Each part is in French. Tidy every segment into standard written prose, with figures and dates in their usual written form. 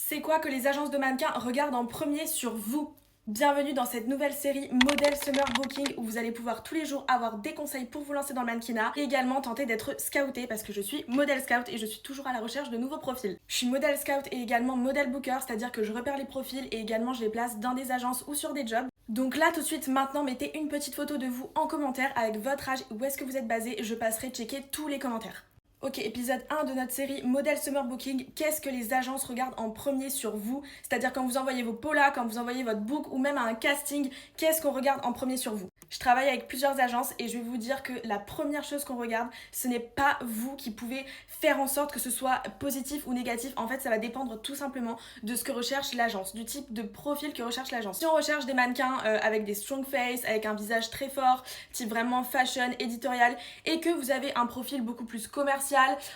C'est quoi que les agences de mannequins regardent en premier sur vous? Bienvenue dans cette nouvelle série Model Summer Booking où vous allez pouvoir tous les jours avoir des conseils pour vous lancer dans le mannequinat et également tenter d'être scouté parce que je suis modèle scout et je suis toujours à la recherche de nouveaux profils. Je suis modèle scout et également modèle booker, c'est-à-dire que je repère les profils et également je les place dans des agences ou sur des jobs. Donc là tout de suite maintenant mettez une petite photo de vous en commentaire avec votre âge, où est-ce que vous êtes basé, je passerai checker tous les commentaires. Ok, épisode 1 de notre série Model Summer Booking. Qu'est-ce que les agences regardent en premier sur vous? C'est-à-dire quand vous envoyez vos polas, quand vous envoyez votre book ou même à un casting, qu'est-ce qu'on regarde en premier sur vous? Je travaille avec plusieurs agences et je vais vous dire que la première chose qu'on regarde, ce n'est pas vous qui pouvez faire en sorte que ce soit positif ou négatif. En fait, ça va dépendre tout simplement de ce que recherche l'agence, du type de profil que recherche l'agence. Si on recherche des mannequins avec des strong face, avec un visage très fort, type vraiment fashion, éditorial, et que vous avez un profil beaucoup plus commercial,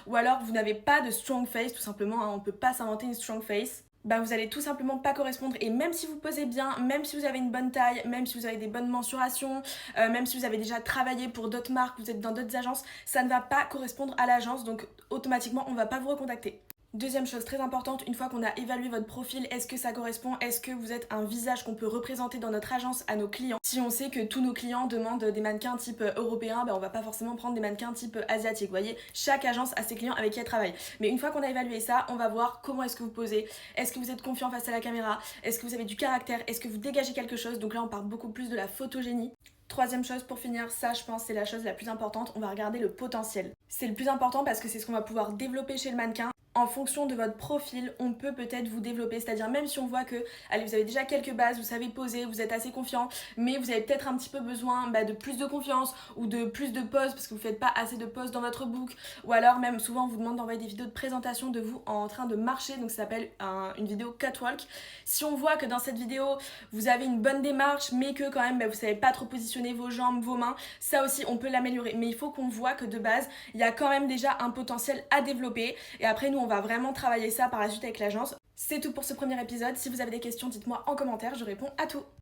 ou alors vous n'avez pas de strong face, tout simplement, hein, on peut pas s'inventer une strong face, bah vous allez tout simplement pas correspondre. Et même si vous posez bien, même si vous avez une bonne taille, même si vous avez des bonnes mensurations, même si vous avez déjà travaillé pour d'autres marques, vous êtes dans d'autres agences, ça ne va pas correspondre à l'agence, donc automatiquement on va pas vous recontacter. Deuxième chose très importante, une fois qu'on a évalué votre profil, est-ce que ça correspond? Est-ce que vous êtes un visage qu'on peut représenter dans notre agence à nos clients? Si on sait que tous nos clients demandent des mannequins type européen, on va pas forcément prendre des mannequins type asiatique. Vous voyez, chaque agence a ses clients avec qui elle travaille. Mais une fois qu'on a évalué ça, on va voir comment est-ce que vous posez. Est-ce que vous êtes confiant face à la caméra? Est-ce que vous avez du caractère? Est-ce que vous dégagez quelque chose? Donc là, on parle beaucoup plus de la photogénie. Troisième chose pour finir, ça je pense c'est la chose la plus importante, on va regarder le potentiel. C'est le plus important parce que c'est ce qu'on va pouvoir développer chez le mannequin. En fonction de votre profil, on peut peut-être vous développer, c'est-à-dire même si on voit que, allez, vous avez déjà quelques bases, vous savez poser, vous êtes assez confiant, mais vous avez peut-être un petit peu besoin de plus de confiance ou de plus de poses parce que vous faites pas assez de poses dans votre book, ou alors même souvent on vous demande d'envoyer des vidéos de présentation de vous en train de marcher, donc ça s'appelle une vidéo catwalk. Si on voit que dans cette vidéo vous avez une bonne démarche mais que quand même vous savez pas trop positionner vos jambes, vos mains, ça aussi on peut l'améliorer, mais il faut qu'on voit que de base il y a quand même déjà un potentiel à développer et après nous on va vraiment travailler ça par la suite avec l'agence. C'est tout pour ce premier épisode. Si vous avez des questions, dites-moi en commentaire, je réponds à tout.